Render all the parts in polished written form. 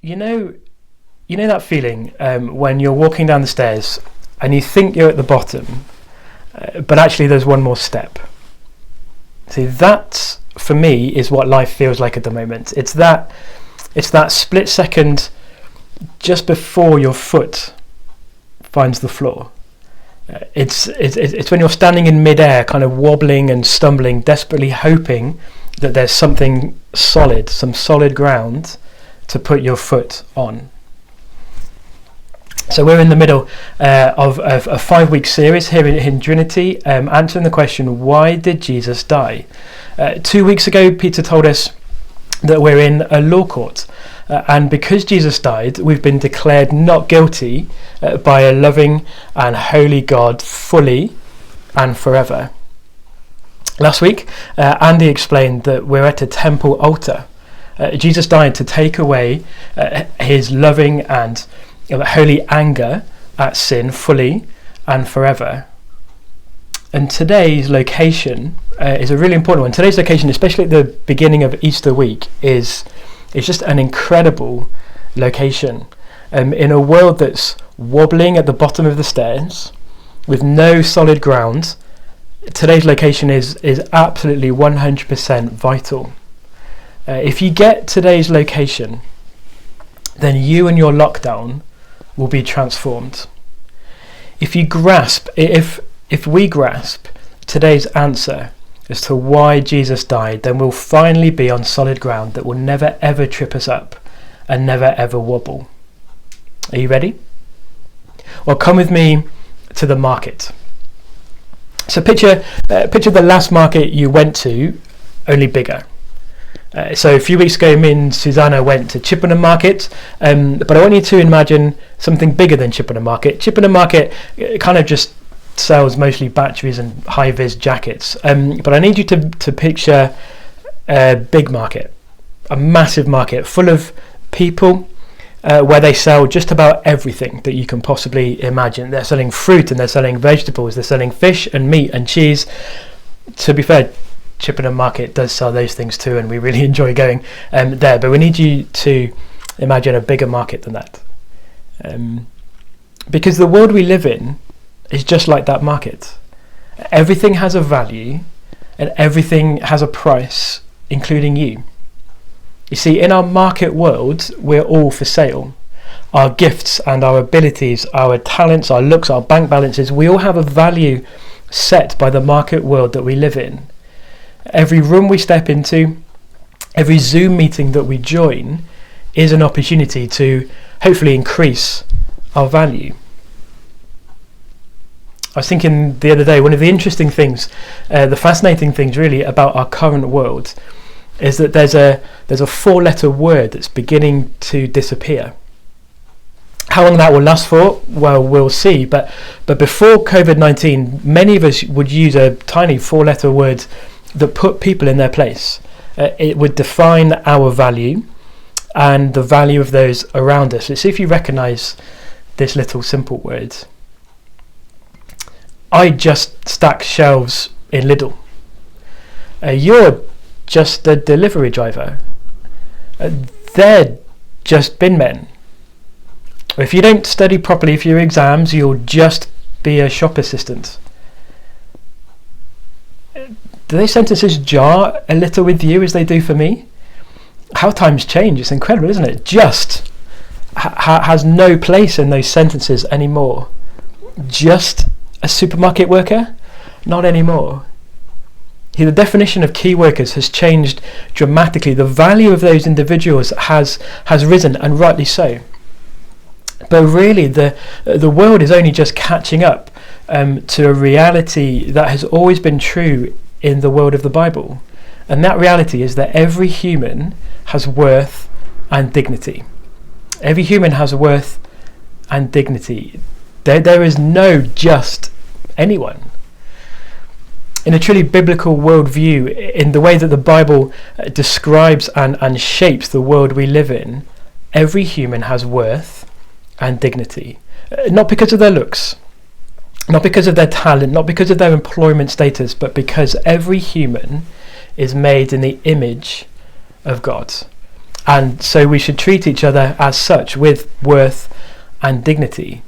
You know that feeling when you're walking down the stairs and you think you're at the bottom, but actually there's one more step. See, that for me is what life feels like at the moment. It's that split second just before your foot finds the floor. It's when you're standing in midair, kind of wobbling and stumbling, desperately hoping that there's something solid, some solid ground to put your foot on. So we're in the middle of a 5-week series here in Trinity, answering the question, why did Jesus die? 2 weeks ago, Peter told us that we're in a law court, and because Jesus died, we've been declared not guilty by a loving and holy God fully and forever. Last week, Andy explained that we're at a temple altar. Jesus died to take away his loving and holy anger at sin fully and forever. And today's location is a really important one. Today's location, especially at the beginning of Easter week, is just an incredible location. In a world that's wobbling at the bottom of the stairs with no solid ground, today's location is absolutely 100% vital. If you get today's location, then you and your lockdown will be transformed. If we grasp today's answer as to why Jesus died, then we'll finally be on solid ground that will never ever trip us up and never ever wobble. Are you ready? Well, come with me to the market. So picture the last market you went to, only bigger. So a few weeks ago, me and Susanna went to Chippenham Market, but I want you to imagine something bigger than Chippenham Market. Chippenham Market kind of just sells mostly batteries and high-vis jackets, but I need you to picture a big market, a massive market full of people, where they sell just about everything that you can possibly imagine. They're selling fruit and they're selling vegetables, they're selling fish and meat and cheese. To be fair, Chippenham Market does sell those things too, and we really enjoy going there, but we need you to imagine a bigger market than that, because the world we live in is just like that market. Everything has a value and everything has a price, including you. You see, in our market world, we're all for sale. Our gifts and our abilities, our talents, our looks, our bank balances, we all have a value set by the market world that we live in. Every room we step into, every Zoom meeting that we join is an opportunity to hopefully increase our value. I was thinking the other day, one of the interesting things, the fascinating things really about our current world is that there's a 4-letter word that's beginning to disappear. How long that will last for, well, we'll see. But before COVID-19, many of us would use a tiny 4-letter word that put people in their place. It would define our value and the value of those around us. Let's see if you recognise this little simple word. I just stack shelves in Lidl. You're just a delivery driver. They're just bin men. If you don't study properly for your exams, you'll just be a shop assistant. Do those sentences jar a little with you as they do for me? How times change, it's incredible, isn't it? Just has no place in those sentences anymore. Just a supermarket worker? Not anymore. The definition of key workers has changed dramatically. The value of those individuals has risen, and rightly so. But really, the world is only just catching up to a reality that has always been true in the world of the Bible. And that reality is that every human has worth and dignity. Every human has worth and dignity. There is no just anyone. In a truly biblical worldview, in the way that the Bible describes and shapes the world we live in, every human has worth and dignity. Not because of their looks, not because of their talent, not because of their employment status, but because every human is made in the image of God. And so we should treat each other as such, with worth and dignity.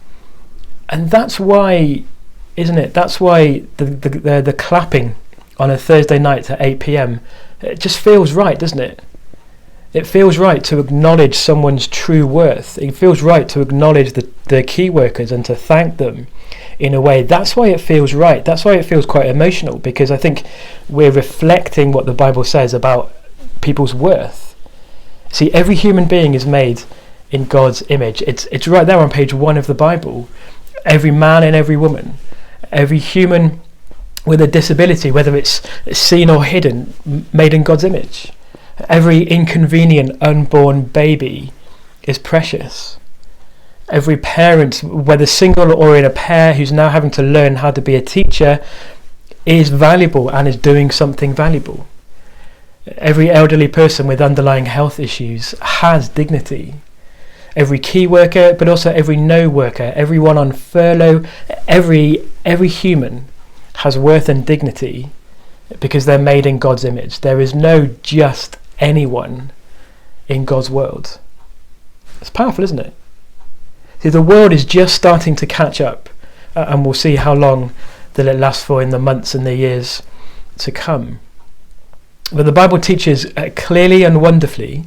And that's why, isn't it? That's why the clapping on a Thursday night at 8 p.m, it just feels right, doesn't it? It feels right to acknowledge someone's true worth. It feels right to acknowledge the key workers and to thank them in a way. That's why it feels right. That's why it feels quite emotional, because I think we're reflecting what the Bible says about people's worth. See, every human being is made in God's image. It's right there on page 1 of the Bible. Every man and every woman, every human with a disability, whether it's seen or hidden, made in God's image. Every inconvenient unborn baby is precious. Every parent, whether single or in a pair, who's now having to learn how to be a teacher, is valuable and is doing something valuable. Every elderly person with underlying health issues has dignity. Every key worker, but also every no worker, everyone on furlough, every human has worth and dignity because they're made in God's image. There is no just anyone in God's world. It's powerful, isn't it? See, the world is just starting to catch up, and we'll see how long that it lasts for in the months and the years to come. But the Bible teaches clearly and wonderfully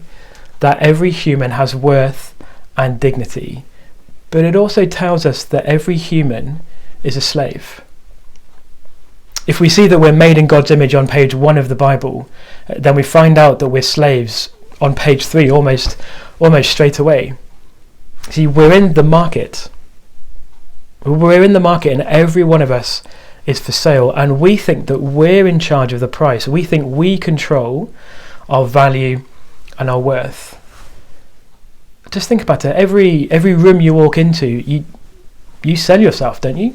that every human has worth and dignity, but it also tells us that every human is a slave. If we see that we're made in God's image on page 1 of the Bible, then we find out that we're slaves on page 3 almost straight away. See, we're in the market. We're in the market, and every one of us is for sale, and we think that we're in charge of the price. We think we control our value and our worth. Just think about it. Every room you walk into, you sell yourself, don't you?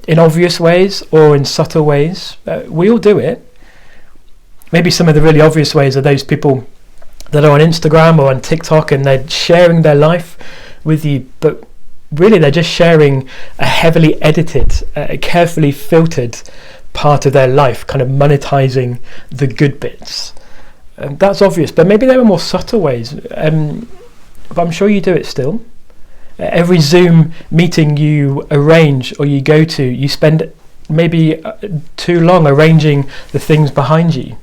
In obvious ways or in subtle ways. We all do it. Maybe some of the really obvious ways are those people that are on Instagram or on TikTok and they're sharing their life with you, but really they're just sharing a heavily edited, carefully filtered part of their life, kind of monetizing the good bits. That's obvious, but maybe there are more subtle ways, but I'm sure you do it still. Every Zoom meeting you arrange or you go to, you spend maybe too long arranging the things behind you,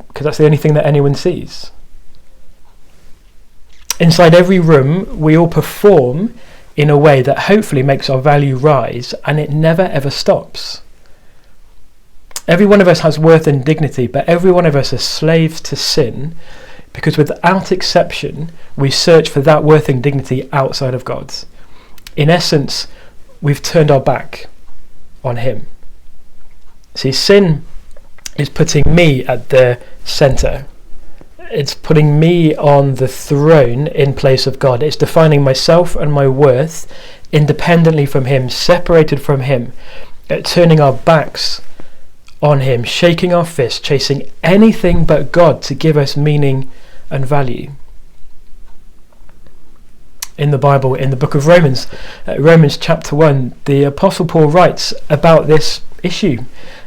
because that's the only thing that anyone sees. Inside every room, we all perform in a way that hopefully makes our value rise, and it never ever stops. Every one of us has worth and dignity, but every one of us are slaves to sin, because without exception, we search for that worth and dignity outside of God. In essence, we've turned our back on Him. See, sin is putting me at the centre. It's putting me on the throne in place of God. It's defining myself and my worth independently from Him, separated from Him, turning our backs on Him, shaking our fists, chasing anything but God to give us meaning and value. In the Bible, in the book of Romans, Romans chapter 1, the Apostle Paul writes about this issue.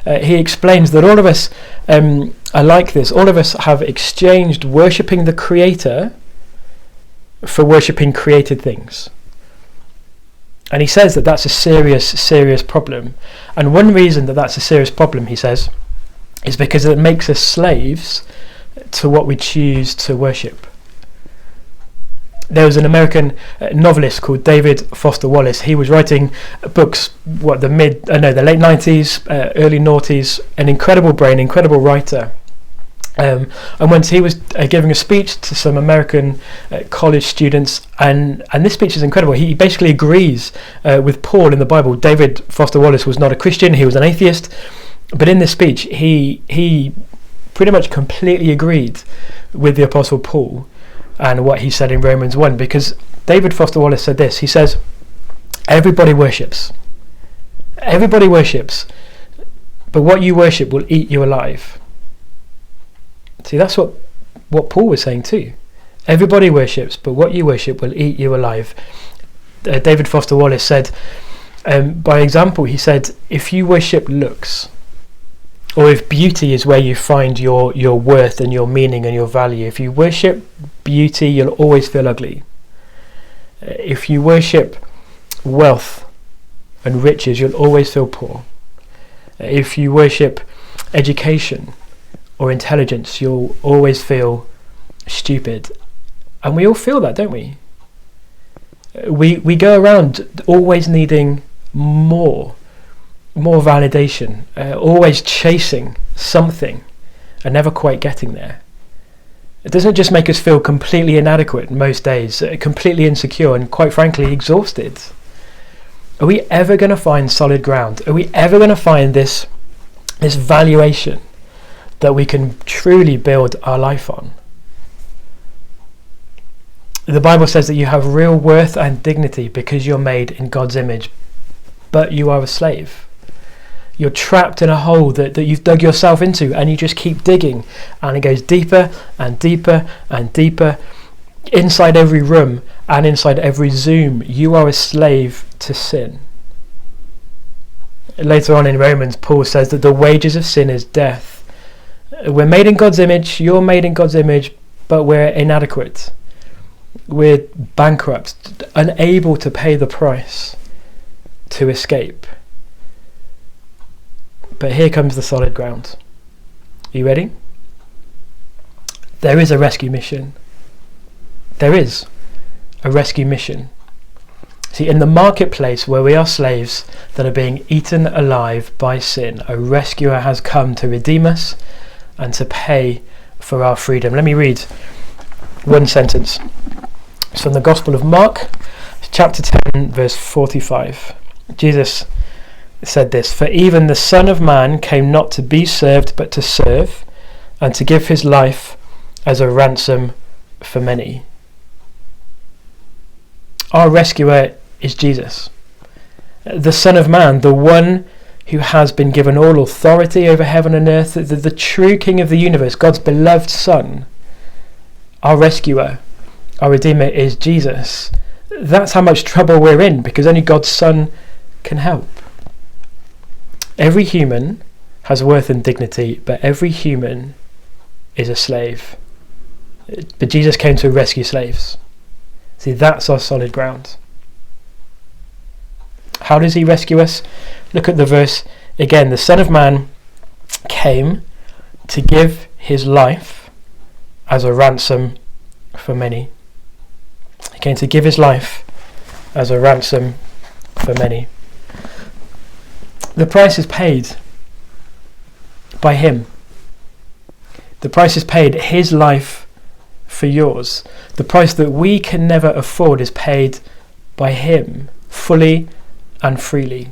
He explains that all of us are like this. All of us have exchanged worshipping the Creator for worshipping created things. And he says that that's a serious problem. And one reason that that's a serious problem, he says, is because it makes us slaves to what we choose to worship. There was an American novelist called David Foster Wallace. He was writing books, the late 90s, early noughties, an incredible brain, incredible writer. And once he was giving a speech to some American college students, and this speech is incredible. He basically agrees with Paul in the Bible. David Foster Wallace was not a Christian, he was an atheist, but in this speech he pretty much completely agreed with the Apostle Paul and what he said in Romans 1, because David Foster Wallace said this. He says, everybody worships, but what you worship will eat you alive. See, that's what Paul was saying too. Everybody worships, but what you worship will eat you alive. David Foster Wallace said, by example, he said, if you worship looks, or if beauty is where you find your worth and your meaning and your value. If you worship beauty, you'll always feel ugly. If you worship wealth and riches, you'll always feel poor. If you worship education or intelligence, you'll always feel stupid. And we all feel that, don't we? We go around always needing more validation, always chasing something and never quite getting there. It doesn't just make us feel completely inadequate most days, completely insecure and quite frankly exhausted. Are we ever going to find solid ground? Are we ever going to find this valuation that we can truly build our life on? The Bible says that you have real worth and dignity because you're made in God's image, but you are a slave. You're trapped in a hole that you've dug yourself into, and you just keep digging, and it goes deeper and deeper and deeper. Inside every room and inside every Zoom, you are a slave to sin. Later on in Romans, Paul says that the wages of sin is death. We're made in God's image, you're made in God's image, but we're inadequate. We're bankrupt, unable to pay the price to escape. But here comes the solid ground. Are you ready? There is a rescue mission. There is a rescue mission. See, in the marketplace where we are slaves that are being eaten alive by sin, a rescuer has come to redeem us and to pay for our freedom. Let me read one sentence. It's from the Gospel of Mark, chapter 10, verse 45. Jesus said this, "For even the Son of Man came not to be served, but to serve, and to give his life as a ransom for many." Our rescuer is Jesus, the Son of Man, the one who has been given all authority over heaven and earth, the true King of the universe, God's beloved Son. Our rescuer, our Redeemer is Jesus. That's how much trouble we're in, because only God's Son can help. Every human has worth and dignity, but every human is a slave. But Jesus came to rescue slaves. See, that's our solid ground. How does he rescue us? Look at the verse again. The Son of Man came to give his life as a ransom for many. He came to give his life as a ransom for many. The price is paid by him. The price is paid, his life for yours. The price that we can never afford is paid by him, fully and freely.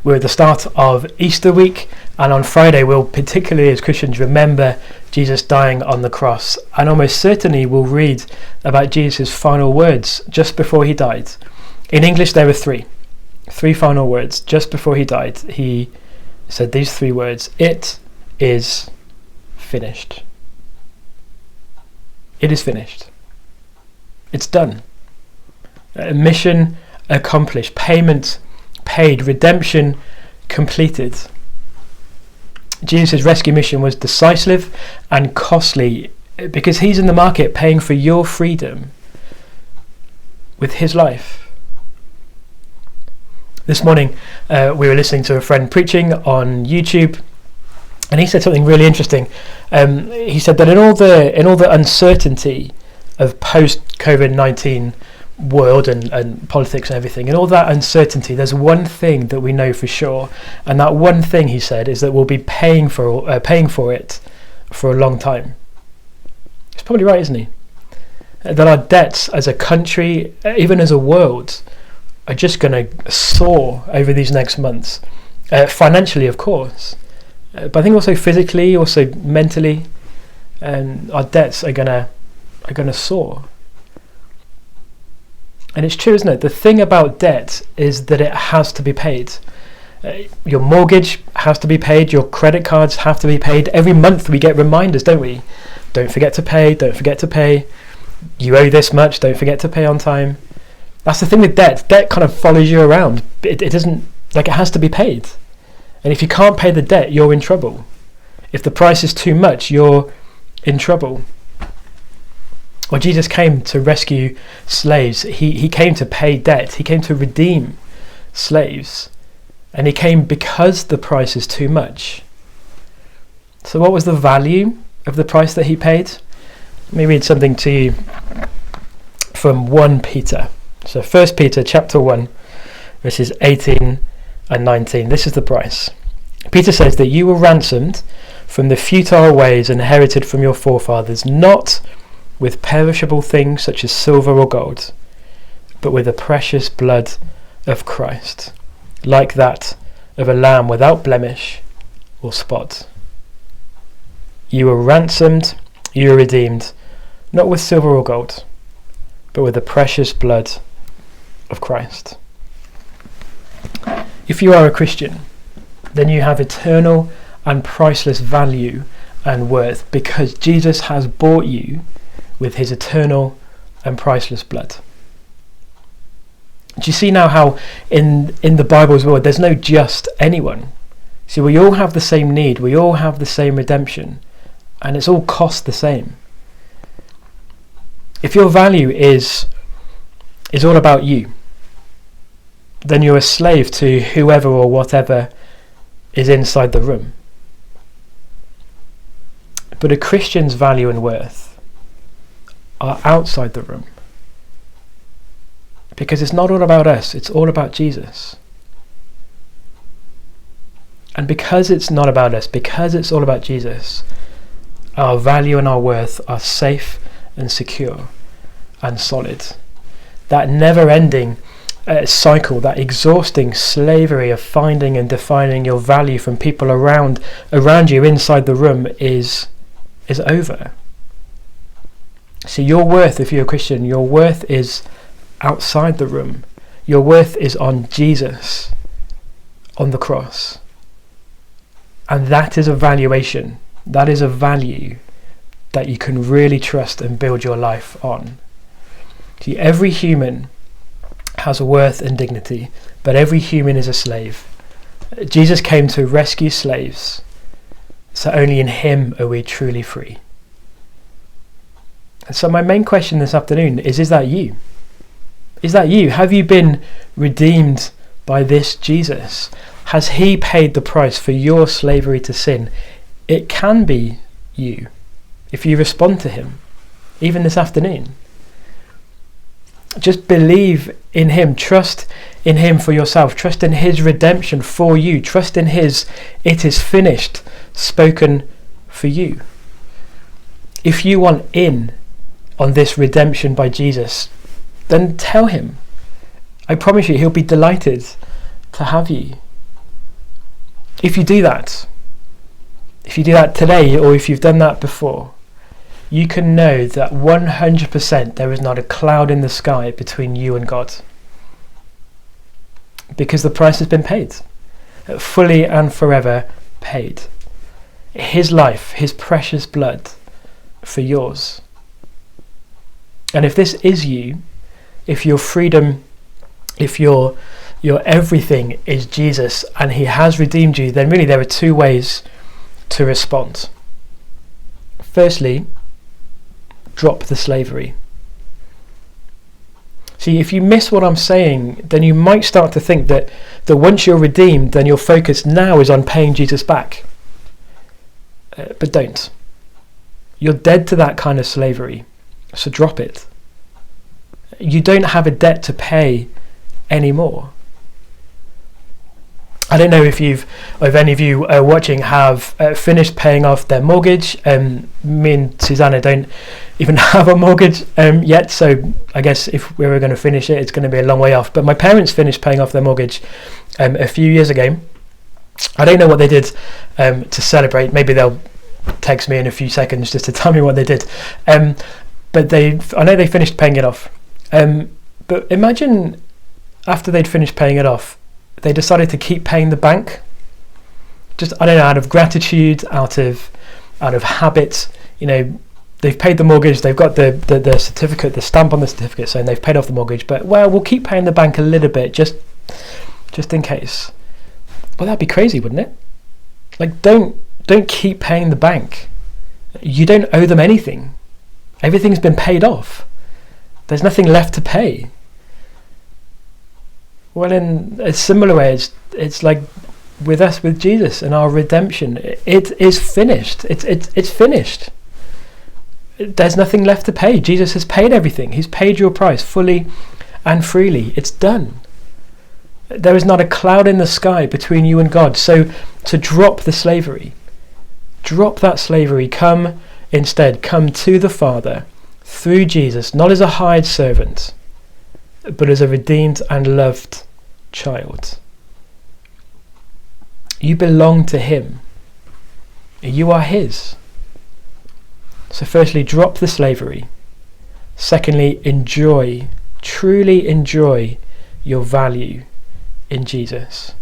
We're at the start of Easter week, and on Friday we'll, particularly as Christians, remember Jesus dying on the cross, and almost certainly we'll read about Jesus' final words just before he died. In English there were three final words. Just before he died, he said these three words: "It is finished." It is finished. It's done. Mission accomplished. Payment paid. Redemption completed. Jesus' rescue mission was decisive and costly because he's in the market paying for your freedom with his life. This morning we were listening to a friend preaching on YouTube, and he said something really interesting. He said that in all the uncertainty of post-COVID-19 world and politics and everything, in all that uncertainty, there's one thing that we know for sure, and that one thing, he said, is that we'll be paying for it for a long time. He's probably right, isn't he? That our debts as a country, even as a world, are just going to soar over these next months. Financially, of course, but I think also physically, also mentally, our debts are going to soar. And it's true, isn't it? The thing about debt is that it has to be paid. Your mortgage has to be paid. Your credit cards have to be paid. Every month we get reminders, don't we? Don't forget to pay. Don't forget to pay. You owe this much. Don't forget to pay on time. That's the thing with debt. Debt kind of follows you around. It doesn't, like, it has to be paid. And if you can't pay the debt, you're in trouble. If the price is too much, you're in trouble. Well, Jesus came to rescue slaves. He came to pay debt. He came to redeem slaves. And he came because the price is too much. So what was the value of the price that he paid? Let me read something to you from 1 Peter. So 1 Peter chapter 1, verses 18 and 19. This is the price. Peter says that you were ransomed from the futile ways inherited from your forefathers, not with perishable things such as silver or gold, but with the precious blood of Christ, like that of a lamb without blemish or spot. You were ransomed, you were redeemed, not with silver or gold, but with the precious blood of Christ. If you are a Christian, then you have eternal and priceless value and worth because Jesus has bought you with his eternal and priceless blood. Do you see now how in the Bible as well, there's no just anyone? See, we all have the same need, we all have the same redemption, and it's all cost the same. If your value is all about you, then you're a slave to whoever or whatever is inside the room. But a Christian's value and worth are outside the room. Because it's not all about us, it's all about Jesus. And because it's not about us, because it's all about Jesus, our value and our worth are safe and secure and solid. That never-ending cycle, that exhausting slavery of finding and defining your value from people around you inside the room is over. So your worth, if you're a Christian, your worth is outside the room. Your worth is on Jesus, on the cross. And that is a valuation. That is a value that you can really trust and build your life on. See, every human has a worth and dignity, but every human is a slave. Jesus came to rescue slaves, so only in him are we truly free. And so my main question this afternoon is that you? Is that you? Have you been redeemed by this Jesus? Has he paid the price for your slavery to sin? It can be you if you respond to him, even this afternoon. Just believe in him, trust in him for yourself, trust in his redemption for you, trust in his "it is finished" spoken for you. If you want in on this redemption by Jesus, then tell him. I promise you, he'll be delighted to have you. If you do that today, or if you've done that before, you can know that 100% there is not a cloud in the sky between you and God. Because the price has been paid. Fully and forever paid. His life, his precious blood for yours. And if this is you, if your freedom, if your everything is Jesus and he has redeemed you, then really there are two ways to respond. Firstly, drop the slavery. See, if you miss what I'm saying, then you might start to think that once you're redeemed, then your focus now is on paying Jesus back. But don't. You're dead to that kind of slavery, so drop it. You don't have a debt to pay anymore. I don't know if any of you watching have finished paying off their mortgage. Me and Susanna don't even have a mortgage yet, so I guess if we were going to finish it, it's going to be a long way off. But my parents finished paying off their mortgage a few years ago. I don't know what they did to celebrate. Maybe they'll text me in a few seconds just to tell me what they did. But I know they finished paying it off. But imagine after they'd finished paying it off, they decided to keep paying the bank. Just, I don't know, out of gratitude, out of habit. You know, they've paid the mortgage, they've got the certificate, the stamp on the certificate saying they've paid off the mortgage, but well, we'll keep paying the bank a little bit just in case. Well, that'd be crazy, wouldn't it? Like, don't keep paying the bank. You don't owe them anything. Everything's been paid off. There's nothing left to pay. Well, in a similar way, it's like with us, with Jesus and our redemption. It is finished. It's finished. There's nothing left to pay. Jesus has paid everything. He's paid your price fully and freely. It's done. There is not a cloud in the sky between you and God. So to drop the slavery, drop that slavery. Come to the Father through Jesus, not as a hired servant, but as a redeemed and loved child. You belong to him. You are his. So firstly, drop the slavery. Secondly, truly enjoy your value in Jesus.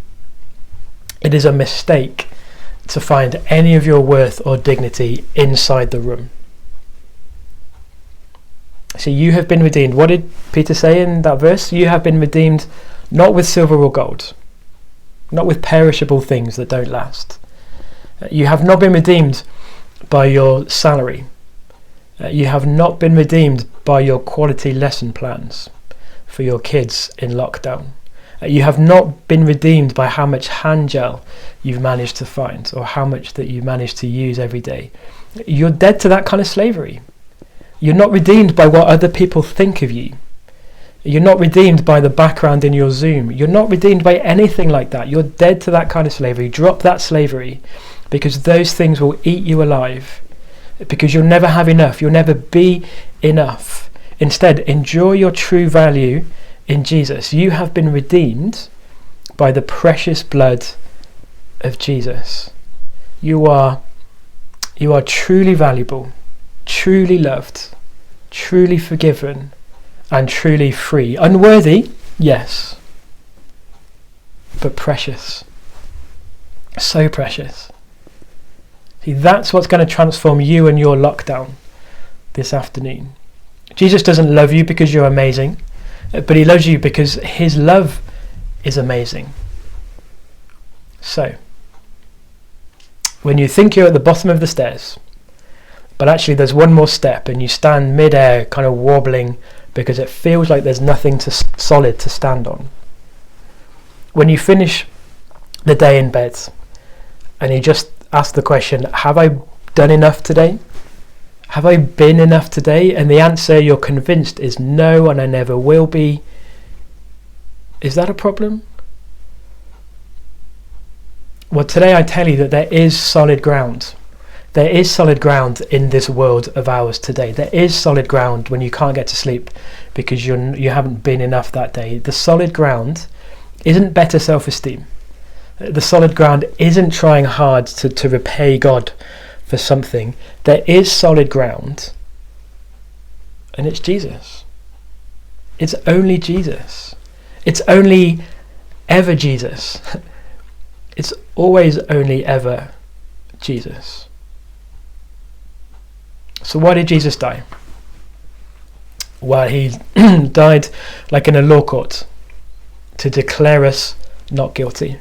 It is a mistake to find any of your worth or dignity inside the room. So you have been redeemed. What did Peter say in that verse? You have been redeemed not with silver or gold, not with perishable things that don't last. You have not been redeemed by your salary. You have not been redeemed by your quality lesson plans for your kids in lockdown. You have not been redeemed by how much hand gel you've managed to find or how much that you manage to use every day. You're dead to that kind of slavery. You're not redeemed by what other people think of you. You're not redeemed by the background in your Zoom. You're not redeemed by anything like that. You're dead to that kind of slavery. Drop that slavery, because those things will eat you alive, because you'll never have enough. You'll never be enough. Instead, enjoy your true value in Jesus. You have been redeemed by the precious blood of Jesus. You are truly valuable, truly loved, truly forgiven, and truly free. Unworthy, yes, but precious. So precious. See, that's what's going to transform you and your lockdown this afternoon. Jesus doesn't love you because you're amazing, but he loves you because his love is amazing. So, when you think you're at the bottom of the stairs, but actually there's one more step and you stand mid-air kind of wobbling because it feels like there's nothing solid to stand on. When you finish the day in bed and you just ask the question, have I done enough today? Have I been enough today? And the answer, you're convinced, is no, and I never will be. Is that a problem? Well, today I tell you that there is solid ground. There is solid ground in this world of ours today. There is solid ground when you can't get to sleep because you haven't been enough that day. The solid ground isn't better self-esteem. The solid ground isn't trying hard to repay God for something. There is solid ground, and it's Jesus. It's only Jesus. It's only ever Jesus. It's always only ever Jesus. So why did Jesus die? Well, he died like in a law court to declare us not guilty.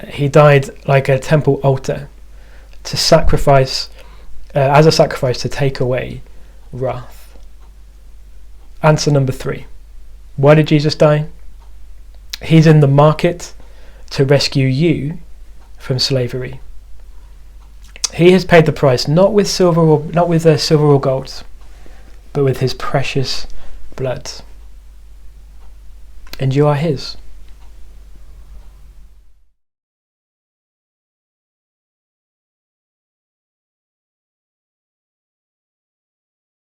He died like a temple altar to sacrifice, as a sacrifice to take away wrath. Answer number 3. Why did Jesus die? He's in the market to rescue you from slavery. He has paid the price, not with silver or gold, but with his precious blood. And you are his.